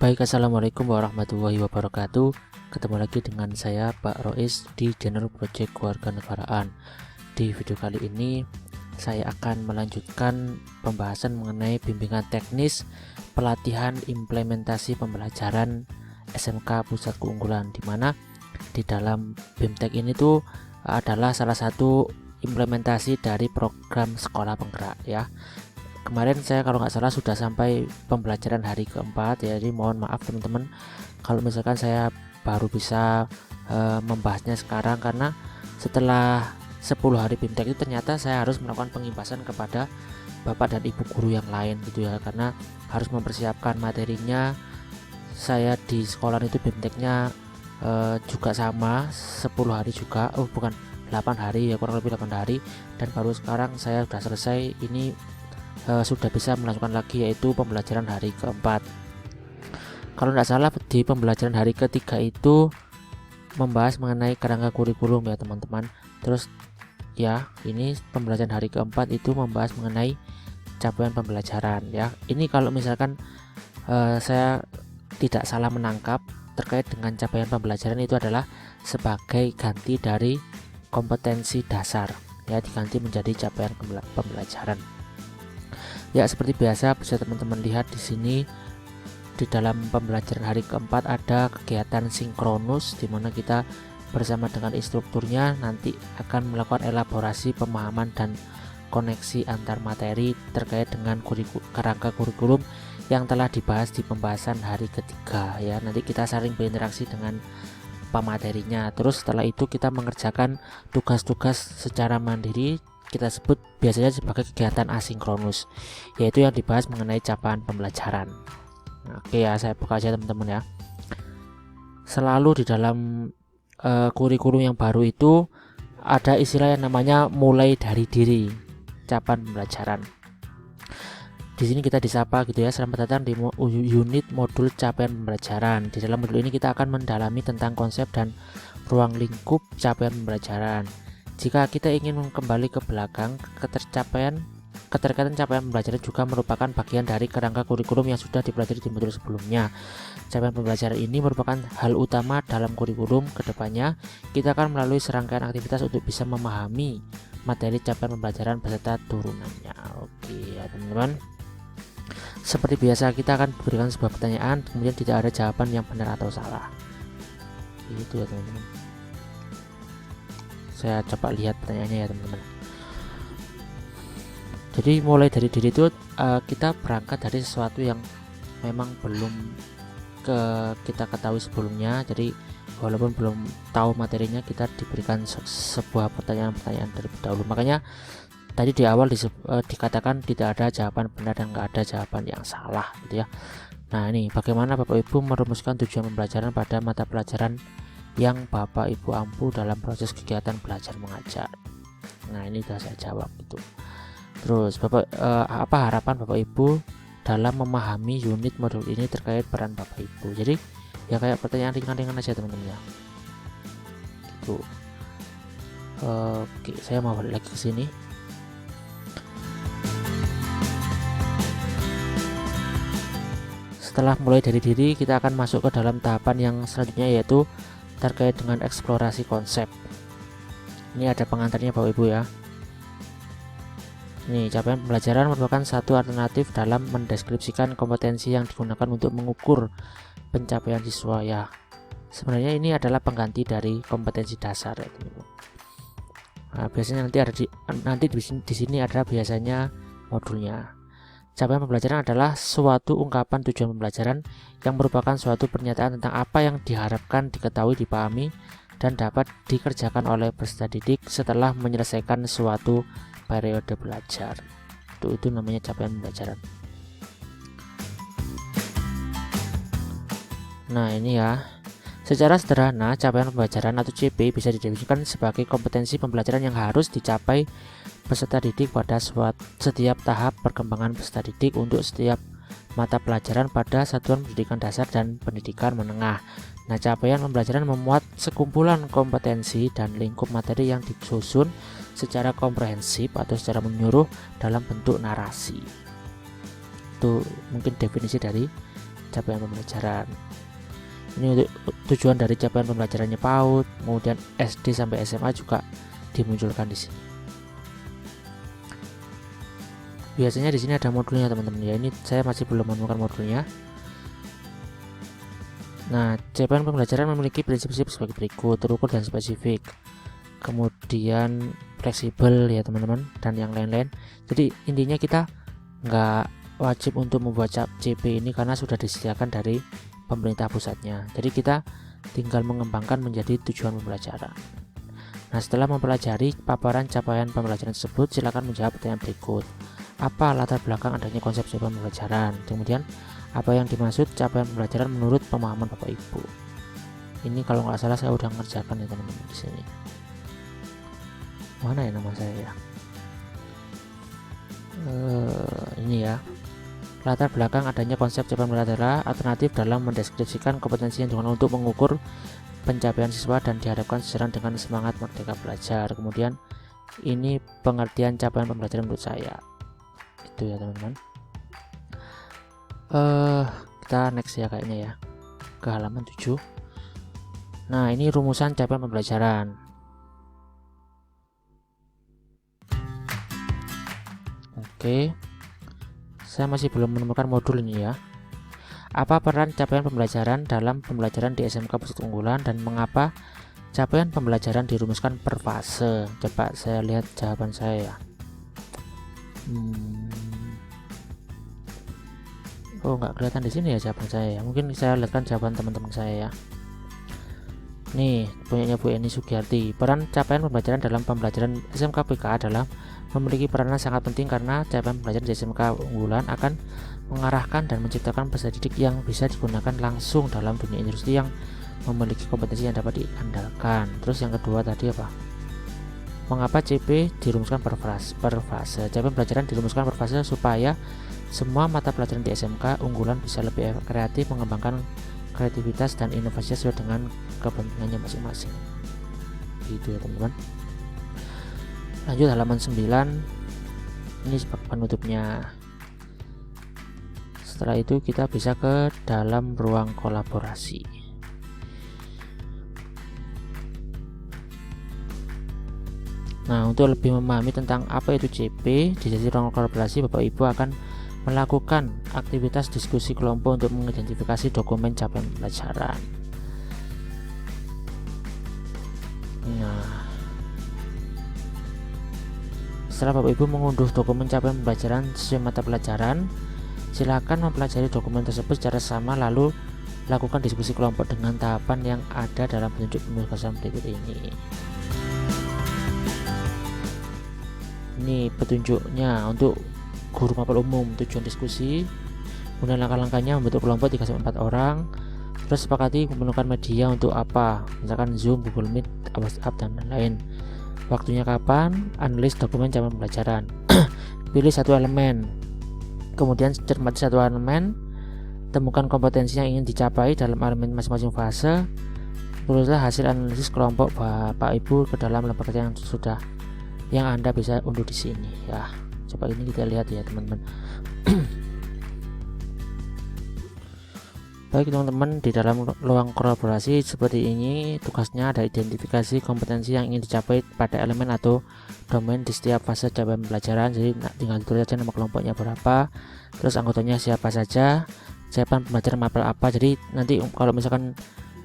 Baik, assalamualaikum warahmatullahi wabarakatuh. Ketemu lagi dengan saya Pak Rois di channel Project Kewarganegaraan. Di video kali ini saya akan melanjutkan pembahasan mengenai bimbingan teknis pelatihan implementasi pembelajaran SMK Pusat Keunggulan, di mana di dalam BIMTEK ini tuh adalah salah satu implementasi dari program sekolah penggerak ya. Kemarin saya kalau nggak salah sudah sampai pembelajaran hari keempat ya, jadi mohon maaf teman-teman kalau misalkan saya baru bisa membahasnya sekarang, karena setelah 10 hari BIMTEK itu ternyata saya harus melakukan pengibasan kepada bapak dan ibu guru yang lain gitu ya, karena harus mempersiapkan materinya. Saya di sekolah itu BIMTEK-nya juga sama 10 hari juga, bukan 8 hari ya, kurang lebih 8 hari, dan baru sekarang saya sudah selesai ini, sudah bisa melanjutkan lagi, yaitu pembelajaran hari keempat. Kalau tidak salah di pembelajaran hari ketiga itu membahas mengenai kerangka kurikulum ya teman-teman. Terus ya, ini pembelajaran hari keempat itu membahas mengenai capaian pembelajaran ya. Ini kalau misalkan saya tidak salah menangkap, terkait dengan capaian pembelajaran itu adalah sebagai ganti dari kompetensi dasar ya, diganti menjadi capaian pembelajaran. Ya, seperti biasa bisa teman-teman lihat di sini di dalam pembelajaran hari keempat ada kegiatan sinkronus, di mana kita bersama dengan instrukturnya nanti akan melakukan elaborasi pemahaman dan koneksi antar materi terkait dengan kerangka kurikulum yang telah dibahas di pembahasan hari ketiga ya. Nanti kita saling berinteraksi dengan pematerinya. Terus setelah itu kita mengerjakan tugas-tugas secara mandiri, kita sebut biasanya sebagai kegiatan asinkronus, yaitu yang dibahas mengenai capaian pembelajaran. Oke ya, saya buka aja teman-teman ya. Selalu di dalam kurikulum yang baru itu ada istilah yang namanya mulai dari diri capaian pembelajaran. Di sini kita disapa gitu ya, selamat datang di unit modul capaian pembelajaran. Di dalam modul ini kita akan mendalami tentang konsep dan ruang lingkup capaian pembelajaran. Jika kita ingin kembali ke belakang, keterkaitan capaian pembelajaran juga merupakan bagian dari kerangka kurikulum yang sudah dipelajari di modul sebelumnya. Capaian pembelajaran ini merupakan hal utama dalam kurikulum. Kedepannya, kita akan melalui serangkaian aktivitas untuk bisa memahami materi capaian pembelajaran beserta turunannya. Oke ya teman-teman. Seperti biasa, kita akan berikan sebuah pertanyaan, kemudian tidak ada jawaban yang benar atau salah. Itu ya teman-teman. Saya coba lihat pertanyaannya ya teman-teman. Jadi mulai dari diri itu kita berangkat dari sesuatu yang memang belum kita ketahui sebelumnya. Jadi walaupun belum tahu materinya, kita diberikan sebuah pertanyaan-pertanyaan terlebih dahulu. Makanya tadi di awal dikatakan tidak ada jawaban benar dan nggak ada jawaban yang salah gitu ya. Nah, ini bagaimana Bapak Ibu merumuskan tujuan pembelajaran pada mata pelajaran yang Bapak Ibu ampu dalam proses kegiatan belajar mengajar. Nah, ini sudah saya jawab gitu. Terus apa harapan Bapak Ibu dalam memahami unit modul ini terkait peran Bapak Ibu? Jadi ya kayak pertanyaan ringan-ringan aja teman-teman ya. Gitu. Oke, saya mau balik lagi ke sini. Setelah mulai dari diri, kita akan masuk ke dalam tahapan yang selanjutnya, yaitu terkait dengan eksplorasi konsep. Ini ada pengantarnya Bapak Ibu ya. Nih, capaian pembelajaran merupakan satu alternatif dalam mendeskripsikan kompetensi yang digunakan untuk mengukur pencapaian siswa ya. Sebenarnya ini adalah pengganti dari kompetensi dasar ya. Nah, biasanya nanti di sini ada biasanya modulnya. Capaian pembelajaran adalah suatu ungkapan tujuan pembelajaran yang merupakan suatu pernyataan tentang apa yang diharapkan diketahui, dipahami, dan dapat dikerjakan oleh peserta didik setelah menyelesaikan suatu periode belajar. Itu namanya capaian pembelajaran. Nah, ini ya. Secara sederhana, capaian pembelajaran atau CP bisa didefinisikan sebagai kompetensi pembelajaran yang harus dicapai peserta didik pada setiap tahap perkembangan peserta didik untuk setiap mata pelajaran pada satuan pendidikan dasar dan pendidikan menengah. Nah, capaian pembelajaran memuat sekumpulan kompetensi dan lingkup materi yang disusun secara komprehensif atau secara menyeluruh dalam bentuk narasi. Itu mungkin definisi dari capaian pembelajaran. Ini untuk tujuan dari capaian pembelajarannya PAUD, kemudian SD sampai SMA juga dimunculkan di sini. Biasanya di sini ada modulnya teman-teman ya. Ini saya masih belum menemukan modulnya. Nah, capaian pembelajaran memiliki prinsip-prinsip sebagai berikut: terukur dan spesifik, kemudian fleksibel ya teman-teman, dan yang lain-lain. Jadi intinya kita nggak wajib untuk membuat CP ini karena sudah disediakan dari pemerintah pusatnya. Jadi kita tinggal mengembangkan menjadi tujuan pembelajaran. Nah, setelah mempelajari paparan capaian pembelajaran tersebut, silakan menjawab pertanyaan berikut. Apa latar belakang adanya konsep capaian pembelajaran? Kemudian apa yang dimaksud capaian pembelajaran menurut pemahaman Bapak Ibu? Ini kalau nggak salah saya udah ngerjakan ya teman-teman di sini. Mana ya nama saya ya? Ini ya. Latar belakang adanya konsep capaian pembelajaran alternatif dalam mendeskripsikan kompetensi yang digunakan untuk mengukur pencapaian siswa dan dihadapkan sejalan dengan semangat merdeka belajar. Kemudian ini pengertian capaian pembelajaran menurut saya. Itu ya teman-teman. Kita next ya kayaknya ya, ke halaman 7. Nah, ini rumusan capaian pembelajaran. Oke, saya masih belum menemukan modul ini ya. Apa peran capaian pembelajaran dalam pembelajaran di SMK Pusat Unggulan dan mengapa capaian pembelajaran dirumuskan per fase? Coba saya lihat jawaban saya ya. Oh, nggak kelihatan di sini ya jawaban saya ya. Mungkin saya lihatkan jawaban teman-teman saya ya. Nih, punyanya Bu Eni Sugiyarti. Peran capaian pembelajaran dalam pembelajaran SMK PK adalah memiliki peranan sangat penting karena capaian pembelajaran di SMK unggulan akan mengarahkan dan menciptakan peserta didik yang bisa digunakan langsung dalam dunia industri yang memiliki kompetensi yang dapat diandalkan. Terus yang kedua tadi apa? Mengapa CP dirumuskan per fase? Capaian pembelajaran dirumuskan per fase supaya semua mata pelajaran di SMK unggulan bisa lebih kreatif, mengembangkan kreativitas dan inovasi sesuai dengan kepentingannya masing-masing. Gitu ya teman-teman. Lanjut halaman 9. Ini sebagai penutupnya. Setelah itu kita bisa ke dalam ruang kolaborasi. Nah, untuk lebih memahami tentang apa itu CP, di sesi ruang kolaborasi Bapak Ibu akan melakukan aktivitas diskusi kelompok untuk mengidentifikasi dokumen capaian pembelajaran. Nah, setelah Bapak Ibu mengunduh dokumen capaian pembelajaran sesuai mata pelajaran, silakan mempelajari dokumen tersebut secara sama lalu lakukan diskusi kelompok dengan tahapan yang ada dalam petunjuk penugasan berikut ini. Ini petunjuknya untuk guru mapel umum, tujuan diskusi, kemudian langkah-langkahnya membentuk kelompok 3-4 orang, terus sepakati menggunakan media untuk apa, misalkan Zoom, Google Meet, WhatsApp dan lain-lain. Waktunya kapan, analis dokumen capaian pembelajaran. Pilih satu elemen, kemudian cermati satu elemen, temukan kompetensi yang ingin dicapai dalam elemen masing-masing fase, tulislah hasil analisis kelompok Bapak Ibu ke dalam lembar kerja yang Anda bisa unduh di sini ya. Coba ini kita lihat ya teman-teman. Baik teman-teman, di dalam ruang kolaborasi seperti ini tugasnya ada identifikasi kompetensi yang ingin dicapai pada elemen atau domain di setiap fase capaian pembelajaran. Jadi tinggal ditulis saja nama kelompoknya berapa, terus anggotanya siapa saja, capaian pembelajaran mapel apa. Jadi nanti kalau misalkan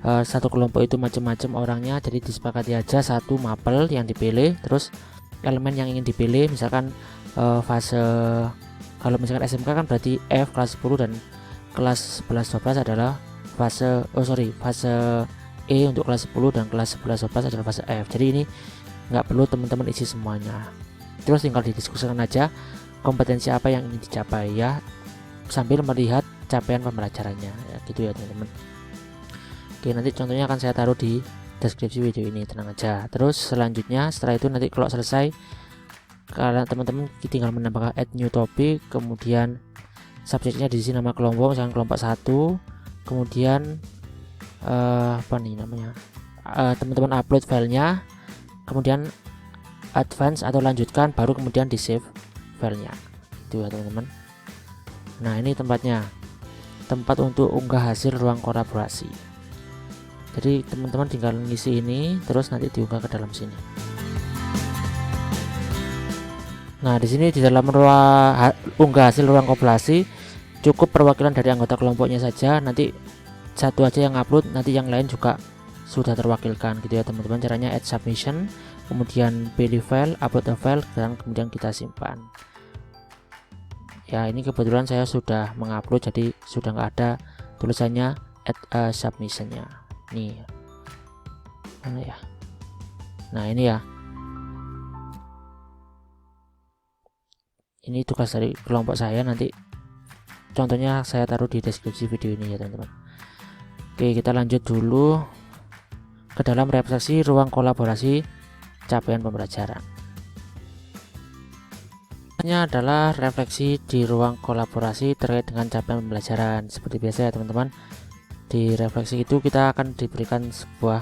satu kelompok itu macam-macam orangnya, jadi disepakati aja satu mapel yang dipilih, terus elemen yang ingin dipilih misalkan fase, kalau misalkan SMK kan berarti F kelas 10 dan kelas 11-12 adalah fase E untuk kelas 10 dan kelas 11-12 adalah fase F. Jadi ini nggak perlu teman-teman isi semuanya, terus tinggal didiskusikan aja kompetensi apa yang ingin dicapai ya, sambil melihat capaian pembelajarannya ya, gitu ya teman-teman. Oke, nanti contohnya akan saya taruh di deskripsi video ini, tenang aja. Terus selanjutnya setelah itu nanti kalau selesai, kalian teman-teman tinggal menambahkan add new topic, kemudian subjeknya di sini nama kelompok, misalkan kelompok 1, kemudian apa nih namanya, teman-teman upload filenya, kemudian advance atau lanjutkan, baru kemudian di save filenya. Itu ya teman-teman. Nah, ini tempatnya. tempat untuk unggah hasil ruang kolaborasi. Jadi teman-teman tinggal ngisi ini terus nanti diunggah ke dalam sini. Nah, di sini di dalam unggah hasil ruang kolaborasi cukup perwakilan dari anggota kelompoknya saja, nanti satu aja yang upload, nanti yang lain juga sudah terwakilkan gitu ya teman-teman. Caranya add submission, kemudian pilih file, upload a file, dan kemudian kita simpan. Ya, ini kebetulan saya sudah mengupload, jadi sudah nggak ada tulisannya add a submissionnya. Nih, mana ya? Nah, ini ya. Ini tugas dari kelompok saya, nanti contohnya saya taruh di deskripsi video ini ya teman-teman. Oke, kita lanjut dulu ke dalam refleksi ruang kolaborasi capaian pembelajaran. Ini adalah refleksi di ruang kolaborasi terkait dengan capaian pembelajaran. Seperti biasa ya teman-teman, di refleksi itu kita akan diberikan sebuah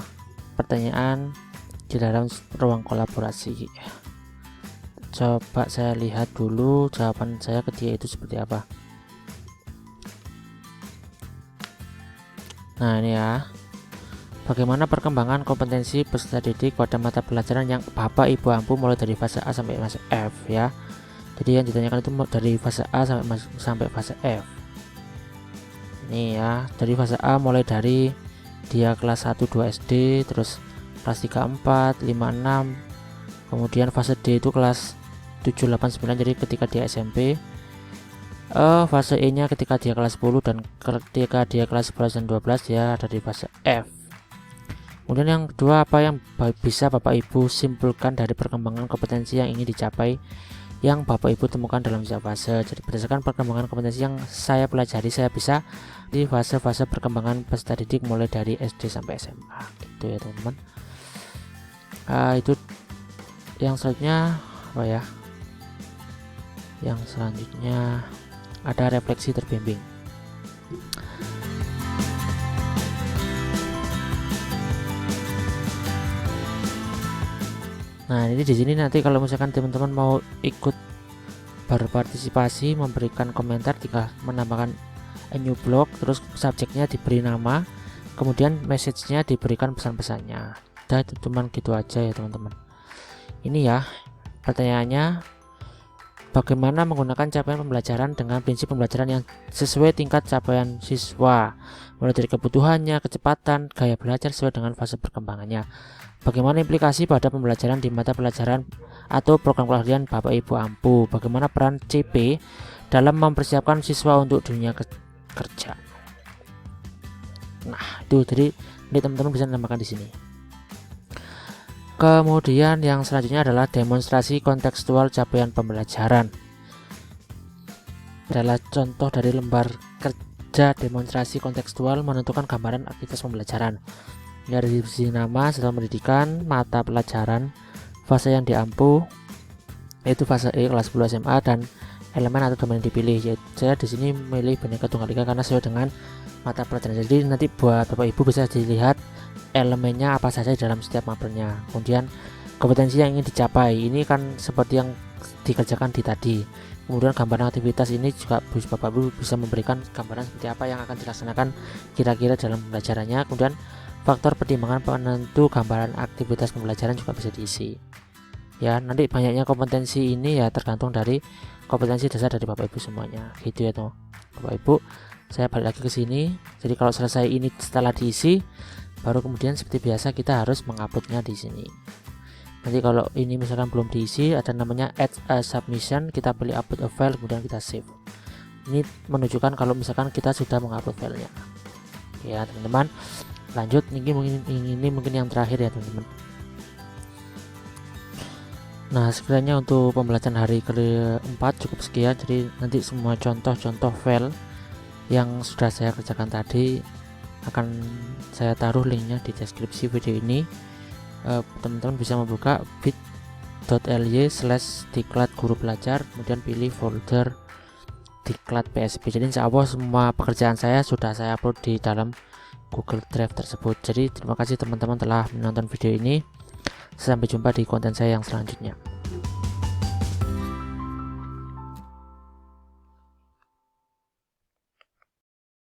pertanyaan di dalam ruang kolaborasi. Coba saya lihat dulu jawaban saya ke dia itu seperti apa. Nah, ini ya. Bagaimana perkembangan kompetensi peserta didik pada mata pelajaran yang Bapak Ibu ampu mulai dari fase A sampai fase F ya. Jadi yang ditanyakan itu dari fase A sampai fase F. Ini ya, dari fase A mulai dari dia kelas 1 2 SD, terus kelas 3 4 5 6. Kemudian fase D itu kelas 7 8 9, jadi ketika dia SMP. Fase E nya ketika dia kelas 10, dan ketika dia kelas 11 dan 12 dia ada di fase F. Kemudian yang kedua, apa yang bisa Bapak Ibu simpulkan dari perkembangan kompetensi yang ingin dicapai yang Bapak Ibu temukan dalam setiap fase. Jadi berdasarkan perkembangan kompetensi yang saya pelajari, saya bisa di fase-fase perkembangan peserta didik mulai dari SD sampai SMA gitu ya teman-teman. Itu yang selanjutnya apa ya? Yang selanjutnya ada refleksi terbimbing. Nah, ini di sini nanti kalau misalkan teman-teman mau ikut berpartisipasi, memberikan komentar, tinggal menambahkan a new blog, terus subjeknya diberi nama, kemudian message-nya diberikan pesan-pesannya. Udah, itu cuman gitu aja ya teman-teman. Ini ya pertanyaannya, bagaimana menggunakan capaian pembelajaran dengan prinsip pembelajaran yang sesuai tingkat capaian siswa, mulai dari kebutuhannya, kecepatan, gaya belajar sesuai dengan fase perkembangannya. Bagaimana implikasi pada pembelajaran di mata pelajaran atau program keahlian Bapak Ibu ampu. Bagaimana peran CP dalam mempersiapkan siswa untuk dunia kerja. Nah, itu jadi ini teman-teman bisa menambahkan di sini. Kemudian yang selanjutnya adalah demonstrasi kontekstual capaian pembelajaran. Adalah contoh dari lembar kerja demonstrasi kontekstual menentukan gambaran aktivitas pembelajaran. Dari divisi nama, satuan pendidikan, mata pelajaran, fase yang diampu, yaitu fase E kelas 10 SMA, dan elemen atau domain yang dipilih. Saya di sini memilih Bhinneka Tunggal Ika karena sesuai dengan mata pelajaran. Jadi nanti buat Bapak Ibu bisa dilihat elemennya apa saja dalam setiap mapelnya. Kemudian kompetensi yang ingin dicapai, ini kan seperti yang dikerjakan di tadi. Kemudian gambaran aktivitas ini juga Bapak Ibu bisa memberikan gambaran seperti apa yang akan dilaksanakan kira-kira dalam pembelajarannya. Kemudian faktor pertimbangan penentu gambaran aktivitas pembelajaran juga bisa diisi. Ya, nanti banyaknya kompetensi ini ya tergantung dari kompetensi dasar dari Bapak Ibu semuanya. Gitu ya toh. Bapak Ibu, saya balik lagi ke sini. Jadi kalau selesai ini setelah diisi, baru kemudian seperti biasa kita harus menguploadnya di sini. Nanti kalau ini misalkan belum diisi, ada namanya add a submission, kita pilih upload a file, kemudian kita save. Ini menunjukkan kalau misalkan kita sudah mengupload filenya. Ya teman-teman, lanjut. Ini mungkin yang terakhir ya teman-teman. Nah, sekiranya untuk pembelajaran hari keempat cukup sekian. Jadi nanti semua contoh-contoh file yang sudah saya kerjakan tadi akan saya taruh linknya di deskripsi video ini. Teman-teman bisa membuka bit.ly/diklat guru belajar, kemudian pilih folder diklat PSP. Jadi insya Allah semua pekerjaan saya sudah saya upload di dalam Google Drive tersebut. Jadi terima kasih teman-teman telah menonton video ini. Sampai jumpa di konten saya yang selanjutnya.